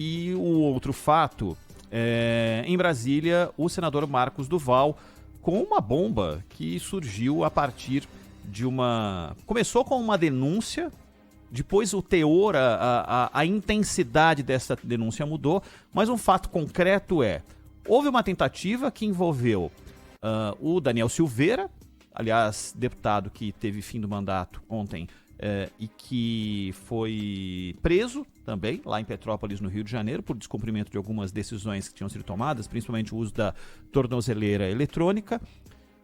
E o outro fato, em Brasília, o senador Marcos Duval, com uma bomba que surgiu a partir de uma... Começou com uma denúncia, depois o teor, a intensidade dessa denúncia mudou, mas um fato concreto houve uma tentativa que envolveu o Daniel Silveira, aliás, deputado que teve fim do mandato ontem, e que foi preso também, lá em Petrópolis, no Rio de Janeiro, por descumprimento de algumas decisões que tinham sido tomadas, principalmente o uso da tornozeleira eletrônica.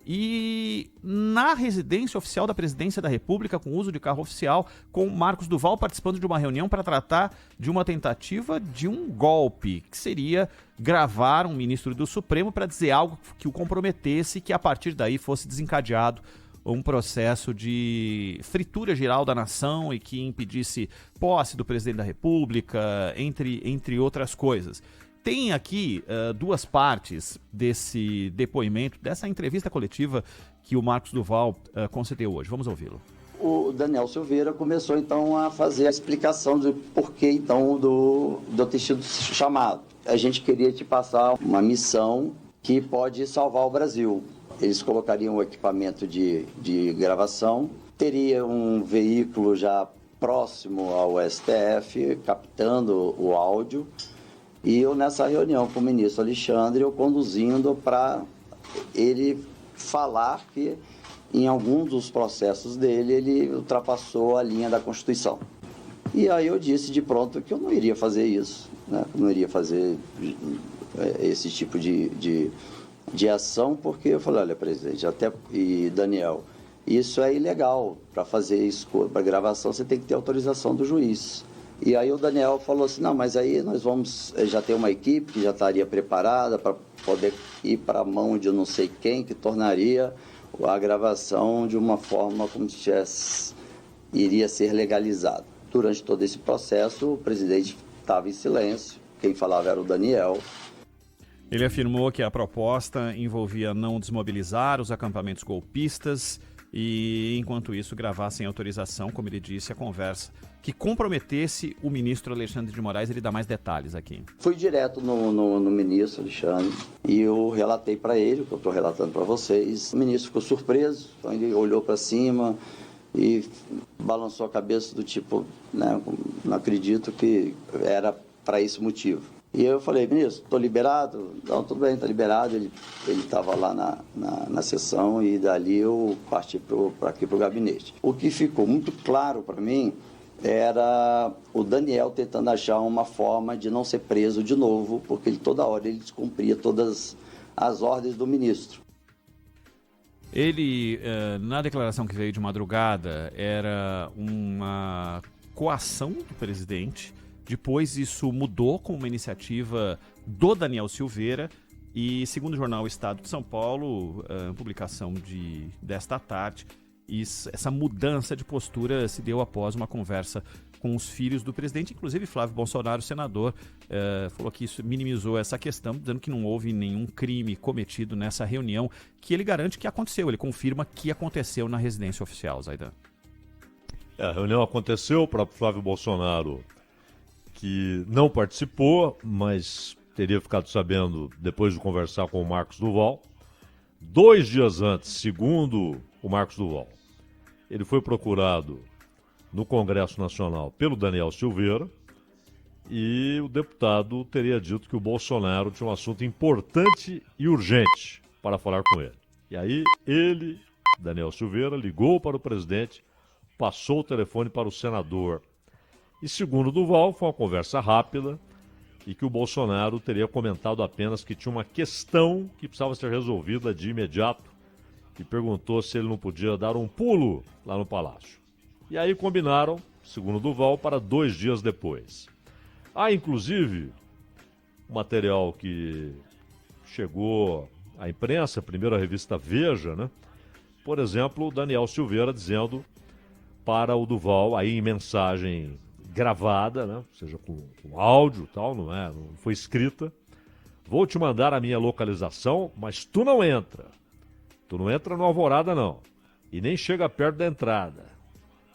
E na residência oficial da Presidência da República, com uso de carro oficial, com Marcos Duval participando de uma reunião para tratar de uma tentativa de um golpe, que seria gravar um ministro do Supremo para dizer algo que o comprometesse e que a partir daí fosse desencadeado um processo de fritura geral da nação e que impedisse posse do presidente da República, entre outras coisas. Tem aqui duas partes desse depoimento, dessa entrevista coletiva que o Marcos Duval concedeu hoje. Vamos ouvi-lo. O Daniel Silveira começou então a fazer a explicação do porquê então do ter sido chamado. A gente queria te passar uma missão que pode salvar o Brasil. Eles colocariam o equipamento de gravação, teria um veículo já próximo ao STF, captando o áudio, e eu nessa reunião com o ministro Alexandre, eu conduzindo para ele falar que em algum dos processos dele, ele ultrapassou a linha da Constituição. E aí eu disse de pronto que eu não iria fazer isso, né? Eu não iria fazer esse tipo de ação, porque eu falei, olha, presidente, e Daniel, isso é ilegal. Para fazer isso, para gravação, você tem que ter autorização do juiz. E aí o Daniel falou assim, não, mas aí nós vamos já ter uma equipe que já estaria preparada para poder ir para a mão de não sei quem, que tornaria a gravação de uma forma como se iria ser legalizado. Durante todo esse processo, o presidente estava em silêncio, quem falava era o Daniel. Ele afirmou que a proposta envolvia não desmobilizar os acampamentos golpistas e, enquanto isso, gravar sem autorização, como ele disse, a conversa que comprometesse o ministro Alexandre de Moraes. Ele dá mais detalhes aqui. Fui direto no ministro Alexandre e eu relatei para ele o que eu estou relatando para vocês. O ministro ficou surpreso, então ele olhou para cima e balançou a cabeça do tipo, né, não acredito que era para esse motivo. E eu falei, ministro, estou liberado? Não, tudo bem, está liberado. Ele estava lá na sessão e dali eu parti aqui para o gabinete. O que ficou muito claro para mim era o Daniel tentando achar uma forma de não ser preso de novo, porque toda hora ele descumpria todas as ordens do ministro. Ele, na declaração que veio de madrugada, era uma coação do presidente. Depois isso mudou com uma iniciativa do Daniel Silveira e, segundo o jornal Estado de São Paulo, publicação desta tarde, essa mudança de postura se deu após uma conversa com os filhos do presidente, inclusive Flávio Bolsonaro, senador, falou que isso minimizou essa questão, dizendo que não houve nenhum crime cometido nessa reunião, que ele garante que aconteceu, ele confirma que aconteceu na residência oficial, Zaidan. A reunião aconteceu, o próprio Flávio Bolsonaro, que não participou, mas teria ficado sabendo depois de conversar com o Marcos Duval. 2 dias antes, segundo o Marcos Duval, ele foi procurado no Congresso Nacional pelo Daniel Silveira e o deputado teria dito que o Bolsonaro tinha um assunto importante e urgente para falar com ele. E aí ele, Daniel Silveira, ligou para o presidente, passou o telefone para o senador. E segundo Duval, foi uma conversa rápida e que o Bolsonaro teria comentado apenas que tinha uma questão que precisava ser resolvida de imediato e perguntou se ele não podia dar um pulo lá no Palácio. E aí combinaram, segundo Duval, para 2 dias depois. Há, inclusive, um material que chegou à imprensa, primeiro a revista Veja, né? Por exemplo, o Daniel Silveira dizendo para o Duval, aí em mensagem gravada, né? Ou seja, com áudio e tal, não foi escrita. Vou te mandar a minha localização, mas tu não entra. Tu não entra no Alvorada, não. E nem chega perto da entrada.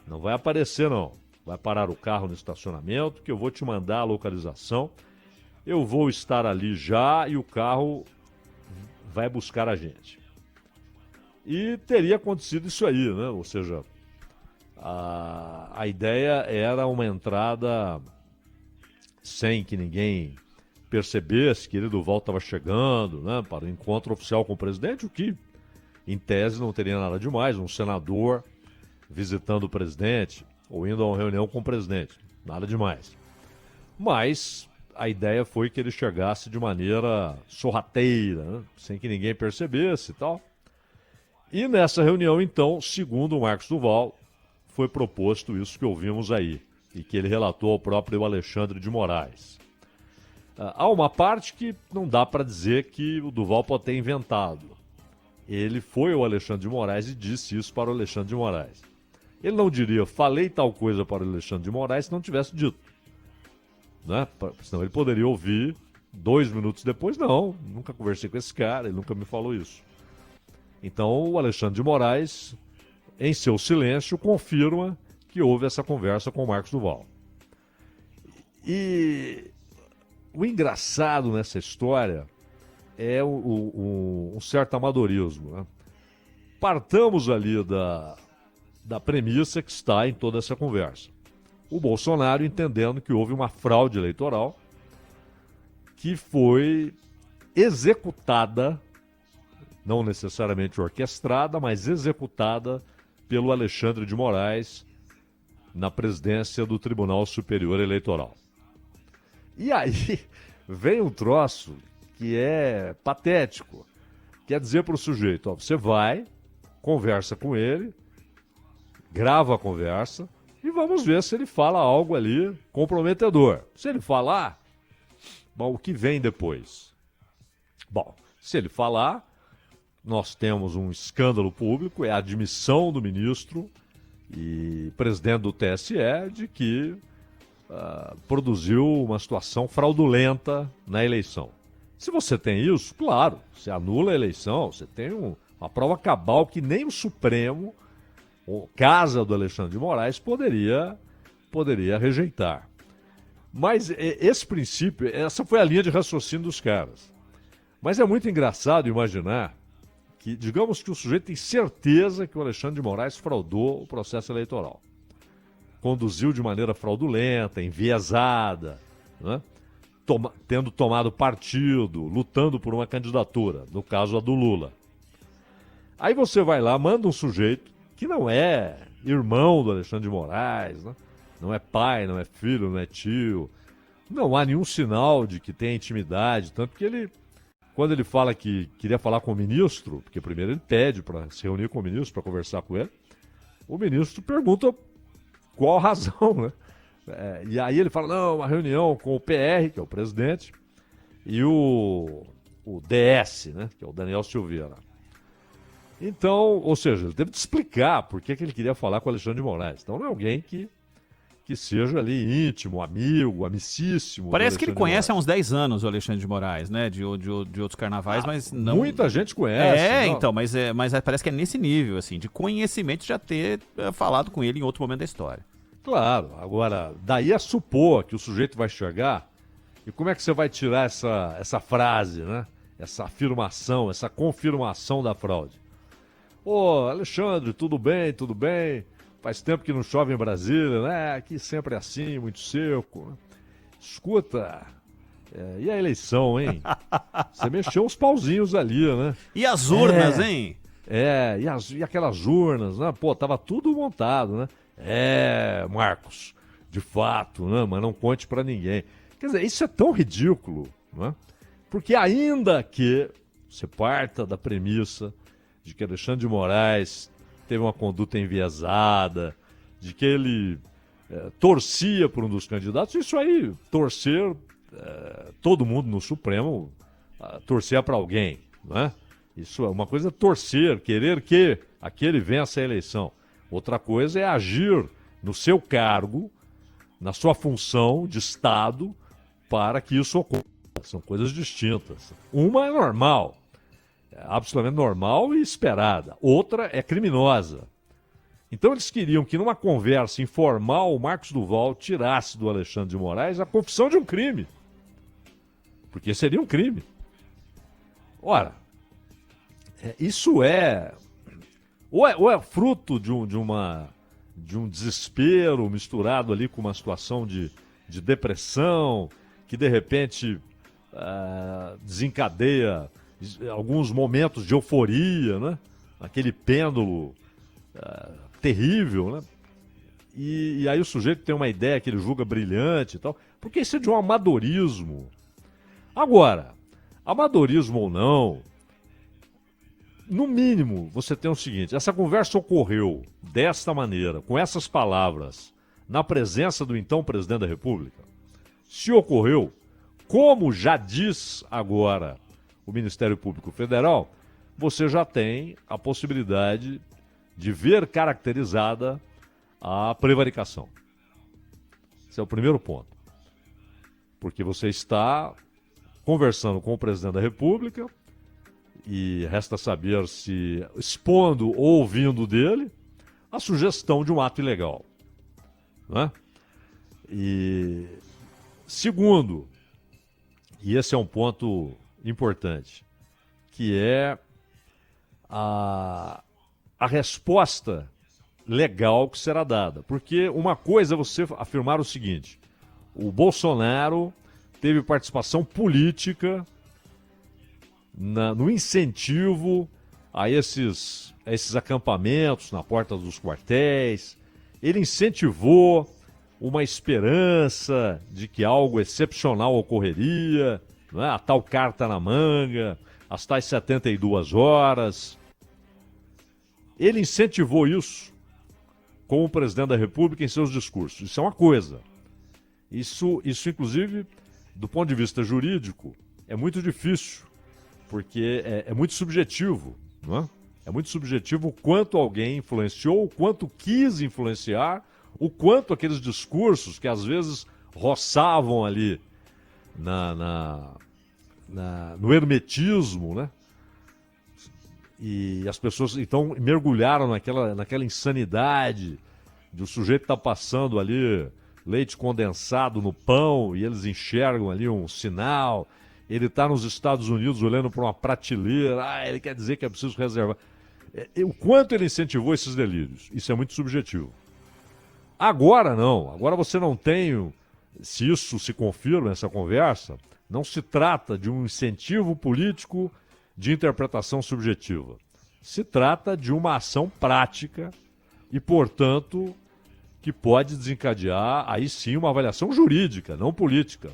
Não vai aparecer, não. Vai parar o carro no estacionamento, que eu vou te mandar a localização. eu vou estar ali já e o carro vai buscar a gente. E teria acontecido isso aí, né? Ou seja, a ideia era uma entrada sem que ninguém percebesse que ele Duval estava chegando, né, para o encontro oficial com o presidente, o que, em tese, não teria nada demais, um senador visitando o presidente ou indo a uma reunião com o presidente, nada demais. Mas a ideia foi que ele chegasse de maneira sorrateira, né, sem que ninguém percebesse e tal. E nessa reunião, então, segundo o Marcos Duval, foi proposto isso que ouvimos aí, e que ele relatou ao próprio Alexandre de Moraes. Há uma parte que não dá para dizer que o Duval pode ter inventado. Ele foi ao Alexandre de Moraes e disse isso para o Alexandre de Moraes. Ele não diria, falei tal coisa para o Alexandre de Moraes se não tivesse dito. Né? Senão ele poderia ouvir 2 minutos depois, não, nunca conversei com esse cara, ele nunca me falou isso. Então o Alexandre de Moraes, em seu silêncio, confirma que houve essa conversa com o Marcos Duval. E o engraçado nessa história é um certo amadorismo. Né? Partamos ali da premissa que está em toda essa conversa. O Bolsonaro entendendo que houve uma fraude eleitoral que foi executada, não necessariamente orquestrada, mas executada pelo Alexandre de Moraes na presidência do Tribunal Superior Eleitoral. E aí vem um troço que é patético. Quer dizer para o sujeito, ó, você vai, conversa com ele, grava a conversa e vamos ver se ele fala algo ali comprometedor. Se ele falar, bom, o que vem depois? Bom, se ele falar, nós temos um escândalo público, é a admissão do ministro e presidente do TSE de que produziu uma situação fraudulenta na eleição. Se você tem isso, claro, você anula a eleição, você tem uma prova cabal que nem o Supremo, ou casa do Alexandre de Moraes, poderia rejeitar. Mas esse princípio, essa foi a linha de raciocínio dos caras. Mas é muito engraçado imaginar que, digamos que o sujeito tem certeza que o Alexandre de Moraes fraudou o processo eleitoral. Conduziu de maneira fraudulenta, enviesada, né? Tendo tomado partido, lutando por uma candidatura, no caso a do Lula. Aí você vai lá, manda um sujeito que não é irmão do Alexandre de Moraes, né? Não é pai, não é filho, não é tio, não há nenhum sinal de que tem intimidade, tanto que ele, quando ele fala que queria falar com o ministro, porque primeiro ele pede para se reunir com o ministro, para conversar com ele, o ministro pergunta qual a razão, né? E aí ele fala, não, uma reunião com o PR, que é o presidente, e o DS, né, que é o Daniel Silveira. Então, ou seja, ele teve de explicar por que ele queria falar com o Alexandre de Moraes. Então não é alguém que seja ali íntimo, amigo, amicíssimo. Parece que ele conhece há uns 10 anos o Alexandre de Moraes, né? De outros carnavais, mas não... Muita gente conhece. Não. Então, mas parece que é nesse nível, assim, de conhecimento, já ter falado com ele em outro momento da história. Claro, agora, daí a supor que o sujeito vai chegar, e como é que você vai tirar essa frase, né? Essa afirmação, essa confirmação da fraude? Ô, Alexandre, tudo bem, tudo bem? Faz tempo que não chove em Brasília, né? Aqui sempre é assim, muito seco. Escuta, e a eleição, hein? Você mexeu uns pauzinhos ali, né? E as urnas, hein? E aquelas urnas, né? Pô, tava tudo montado, né? Marcos, de fato, né? Mas não conte pra ninguém. Quer dizer, isso é tão ridículo, né? Porque ainda que você parta da premissa de que Alexandre de Moraes teve uma conduta enviesada, de que ele torcia por um dos candidatos, isso aí, torcer, todo mundo no Supremo torcia para alguém, não é? Isso é uma coisa, torcer, querer que aquele vença a eleição. Outra coisa é agir no seu cargo, na sua função de Estado, para que isso ocorra. São coisas distintas. Uma é normal, absolutamente normal e esperada. Outra é criminosa. Então eles queriam que numa conversa informal o Marcos Duval tirasse do Alexandre de Moraes a confissão de um crime. porque seria um crime. Ora, isso ou é fruto de um desespero misturado ali com uma situação de depressão, que de repente desencadeia alguns momentos de euforia, né? Aquele pêndulo terrível, né? E aí o sujeito tem uma ideia que ele julga brilhante e tal, porque isso é de um amadorismo. Agora, amadorismo ou não, no mínimo, você tem o seguinte: essa conversa ocorreu desta maneira, com essas palavras, na presença do então presidente da República. Se ocorreu, como já diz agora o Ministério Público Federal, você já tem a possibilidade de ver caracterizada a prevaricação. Esse é o primeiro ponto. Porque você está conversando com o presidente da República e resta saber se expondo ou ouvindo dele a sugestão de um ato ilegal. Né? E segundo, e esse é um ponto importante, que é a resposta legal que será dada. Porque uma coisa é você afirmar o seguinte: o Bolsonaro teve participação política no incentivo a esses acampamentos na porta dos quartéis. Ele incentivou uma esperança de que algo excepcional ocorreria, não é? A tal carta na manga, as tais 72 horas. Ele incentivou isso com o presidente da República em seus discursos. Isso é uma coisa. Isso inclusive, do ponto de vista jurídico, é muito difícil, porque é muito subjetivo, não é? É muito subjetivo o quanto alguém influenciou, o quanto quis influenciar, o quanto aqueles discursos que às vezes roçavam ali no hermetismo, né? E as pessoas então mergulharam naquela insanidade de o sujeito estar passando ali leite condensado no pão e eles enxergam ali um sinal. Ele está nos Estados Unidos olhando para uma prateleira, ele quer dizer que é preciso reservar. O quanto ele incentivou esses delírios, isso é muito subjetivo. Agora não, agora você não tem, se isso se confirma nessa conversa, não se trata de um incentivo político de interpretação subjetiva. Se trata de uma ação prática e, portanto, que pode desencadear, aí sim, uma avaliação jurídica, não política.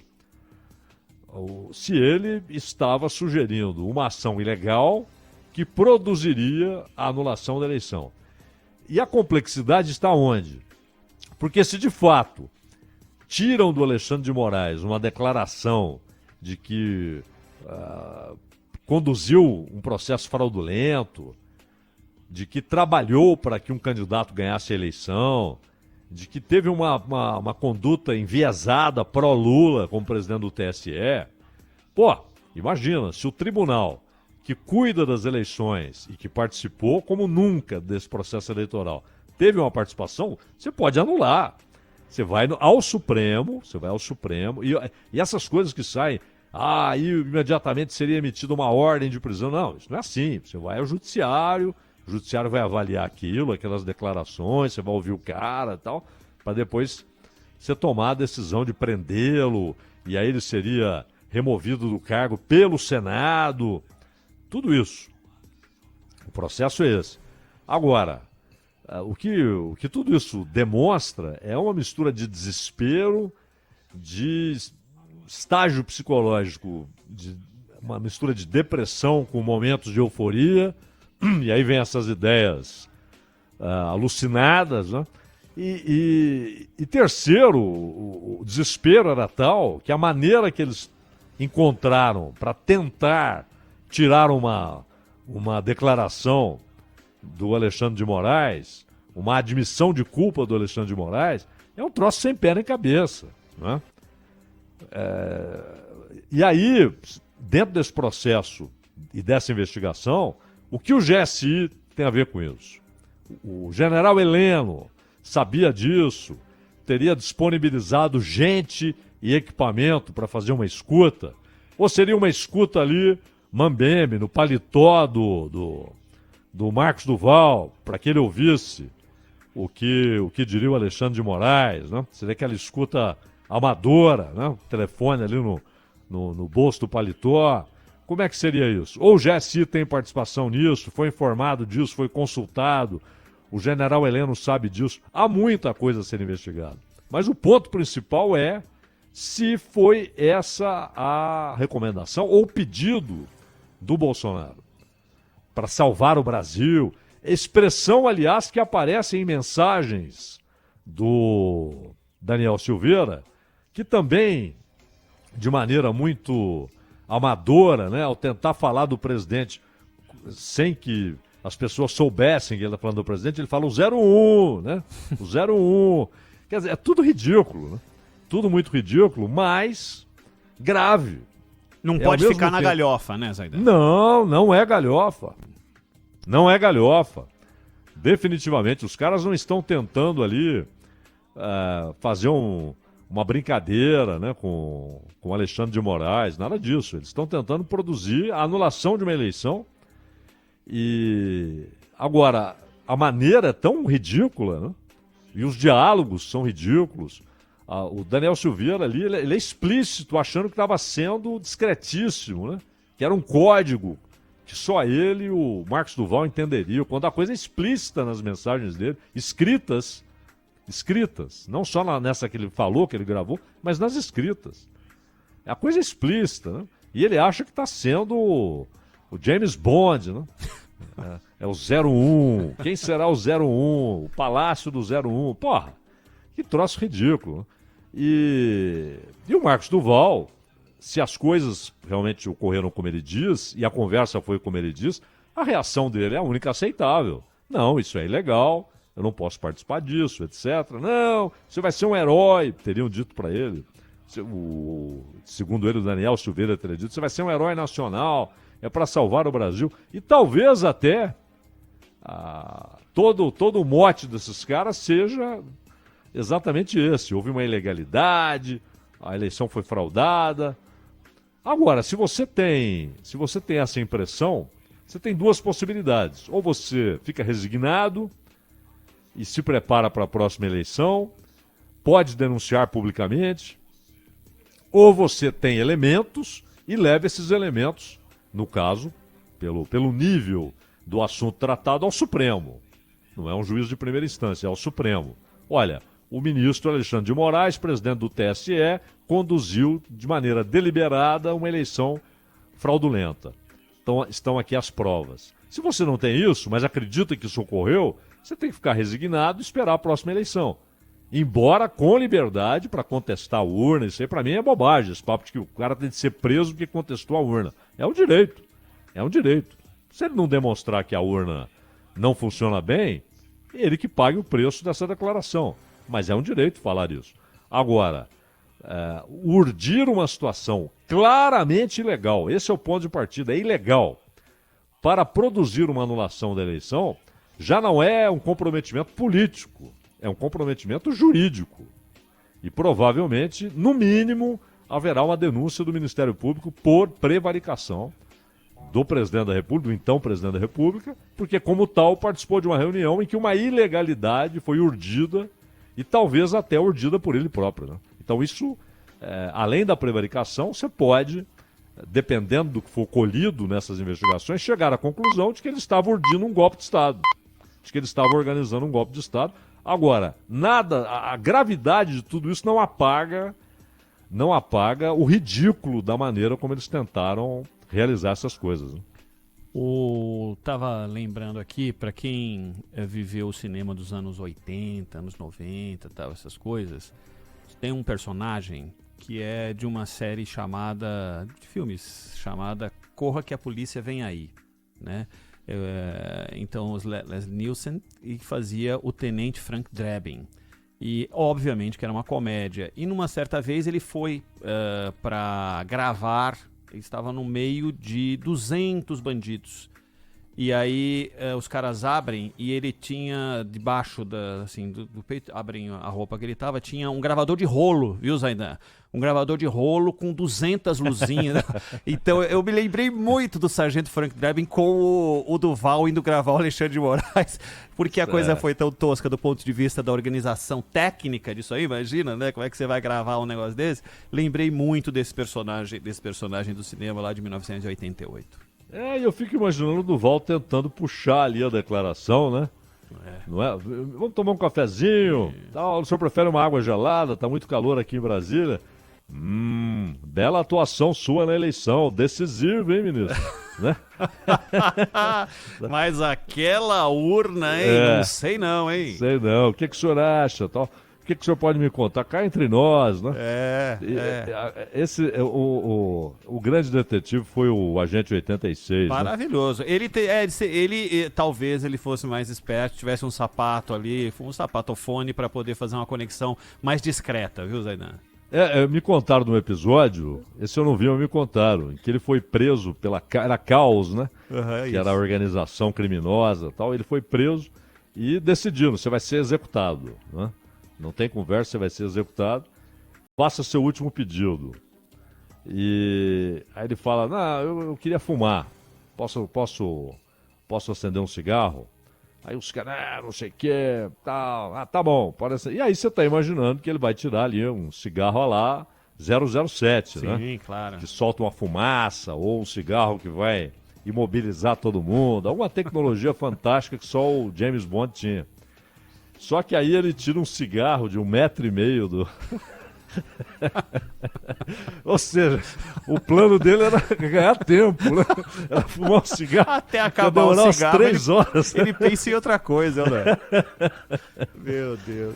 Se ele estava sugerindo uma ação ilegal que produziria a anulação da eleição. E a complexidade está onde? Porque se de fato tiram do Alexandre de Moraes uma declaração de que conduziu um processo fraudulento, de que trabalhou para que um candidato ganhasse a eleição, de que teve uma conduta enviesada pró-Lula como presidente do TSE. Pô, imagina, se o tribunal que cuida das eleições e que participou como nunca desse processo eleitoral teve uma participação, você pode anular. Você vai ao Supremo, e essas coisas que saem, aí imediatamente seria emitida uma ordem de prisão. Não, isso não é assim. Você vai ao judiciário, o judiciário vai avaliar aquelas declarações, você vai ouvir o cara e tal, para depois você tomar a decisão de prendê-lo, e aí ele seria removido do cargo pelo Senado. Tudo isso. O processo é esse. Agora, o que tudo isso demonstra é uma mistura de desespero, de estágio psicológico, uma mistura de depressão com momentos de euforia, e aí vem essas ideias alucinadas, né? E terceiro, o desespero era tal que a maneira que eles encontraram para tentar tirar uma declaração do Alexandre de Moraes, uma admissão de culpa do Alexandre de Moraes, é um troço sem pé nem cabeça, né? E aí, dentro desse processo e dessa investigação, o que o GSI tem a ver com isso? O general Heleno sabia disso, teria disponibilizado gente e equipamento para fazer uma escuta. Ou seria uma escuta ali, mambembe, no paletó do Marcos Duval, para que ele ouvisse o que diria o Alexandre de Moraes, né? Seria aquela escuta amadora, né? O telefone ali no bolso do paletó. Como é que seria isso? Ou o GSI tem participação nisso, foi informado disso, foi consultado, o general Heleno sabe disso. Há muita coisa a ser investigada. Mas o ponto principal é se foi essa a recomendação ou o pedido do Bolsonaro para salvar o Brasil. Expressão, aliás, que aparece em mensagens do Daniel Silveira, que também, de maneira muito amadora, né, ao tentar falar do presidente sem que as pessoas soubessem que ele está falando do presidente, ele fala o 01, né? O 01. Quer dizer, é tudo ridículo, né? Tudo muito ridículo, mas grave. Não pode ficar na galhofa, né, Zaidan? Não, não é galhofa. Não é galhofa. Definitivamente, os caras não estão tentando ali fazer uma brincadeira, né, com Alexandre de Moraes, nada disso. Eles estão tentando produzir a anulação de uma eleição. E agora, a maneira é tão ridícula, né? E os diálogos são ridículos. O Daniel Silveira ali, ele é explícito, achando que estava sendo discretíssimo, né? Que era um código que só ele e o Marcos Duval entenderiam, quando a coisa é explícita nas mensagens dele, escritas, não só nessa que ele falou, que ele gravou, mas nas escritas. A coisa é explícita, né? E ele acha que está sendo o James Bond, né? É o 01. Quem será o 01? O Palácio do 01. Porra, que troço ridículo. Né? E o Marcos Duval, se as coisas realmente ocorreram como ele diz, e a conversa foi como ele diz, a reação dele é a única aceitável. Não, isso é ilegal, eu não posso participar disso, etc. Não, você vai ser um herói, teriam dito para ele. Segundo ele, o Daniel Silveira teria dito, você vai ser um herói nacional, é para salvar o Brasil. E talvez até todo o mote desses caras seja exatamente esse. Houve uma ilegalidade, a eleição foi fraudada. Agora, se você tem essa impressão, você tem duas possibilidades. Ou você fica resignado e se prepara para a próxima eleição, pode denunciar publicamente, ou você tem elementos e leva esses elementos, no caso, pelo nível do assunto tratado, ao Supremo. Não é um juiz de primeira instância, é ao Supremo. Olha, o ministro Alexandre de Moraes, presidente do TSE, conduziu de maneira deliberada uma eleição fraudulenta. Então, estão aqui as provas. Se você não tem isso, mas acredita que isso ocorreu, você tem que ficar resignado e esperar a próxima eleição. Embora com liberdade para contestar a urna, isso aí para mim é bobagem, esse papo de que o cara tem de ser preso porque contestou a urna. É um direito, é um direito. Se ele não demonstrar que a urna não funciona bem, ele que pague o preço dessa declaração. Mas é um direito falar isso. Agora, urdir uma situação claramente ilegal, esse é o ponto de partida, é ilegal, para produzir uma anulação da eleição, já não é um comprometimento político, é um comprometimento jurídico. E provavelmente, no mínimo, haverá uma denúncia do Ministério Público por prevaricação do presidente da República, do então presidente da República, porque como tal participou de uma reunião em que uma ilegalidade foi urdida e talvez até urdida por ele próprio. Né? Então isso, além da prevaricação, você pode, dependendo do que for colhido nessas investigações, chegar à conclusão de que ele estava urdindo um golpe de Estado, de que ele estava organizando um golpe de Estado. Agora, a gravidade de tudo isso não apaga o ridículo da maneira como eles tentaram realizar essas coisas. Né? Tava lembrando aqui, para quem viveu o cinema dos anos 80, anos 90, tal, essas coisas, tem um personagem que é de uma série de filmes chamada Corra que a Polícia Vem Aí, né? Então, os Leslie Nielsen, e fazia o Tenente Frank Drebin. E, obviamente, que era uma comédia. E, numa certa vez, ele foi para gravar, ele estava no meio de 200 bandidos. E aí os caras abrem e ele tinha debaixo do peito, abrem a roupa que ele tava, tinha um gravador de rolo, viu, Zaidan? Um gravador de rolo com 200 luzinhas. Então eu me lembrei muito do Sargento Frank Drebin com o Duval indo gravar o Alexandre de Moraes, porque a coisa foi tão tosca do ponto de vista da organização técnica disso aí, imagina, né? Como é que você vai gravar um negócio desse? Lembrei muito desse personagem do cinema lá de 1988. E eu fico imaginando o Duval tentando puxar ali a declaração, né? Não é? Vamos tomar um cafezinho, tal, o senhor prefere uma água gelada, tá muito calor aqui em Brasília. Bela atuação sua na eleição, decisivo, hein, ministro? Né? Mas aquela urna, hein? Não sei não, hein? Sei não, o que o senhor acha, tal? O que o senhor pode me contar? Cá entre nós, né? O grande detetive foi o Agente 86. Maravilhoso. Né? Ele talvez ele fosse mais esperto, tivesse um sapato ali, um sapatofone para poder fazer uma conexão mais discreta, viu, Zaidan? Me contaram no episódio, esse eu não vi, mas me contaram, que ele foi preso pela Caos, né? Que era a organização criminosa, tal. Ele foi preso e decidiram, você vai ser executado, né? Não tem conversa, você vai ser executado. Faça seu último pedido. E aí ele fala, não, eu queria fumar. Posso acender um cigarro? Aí os caras, não sei o que, tal. Tá bom, pode acender. E aí você tá imaginando que ele vai tirar ali um cigarro lá 007, né? Sim, claro. Que solta uma fumaça, ou um cigarro que vai imobilizar todo mundo. Alguma tecnologia fantástica que só o James Bond tinha. Só que aí ele tira um cigarro de 1,5 metro do... Ou seja, o plano dele era ganhar tempo, né? Era fumar um cigarro até acabar o cigarro, umas 3 horas. Ele pensa em outra coisa, né? Meu Deus.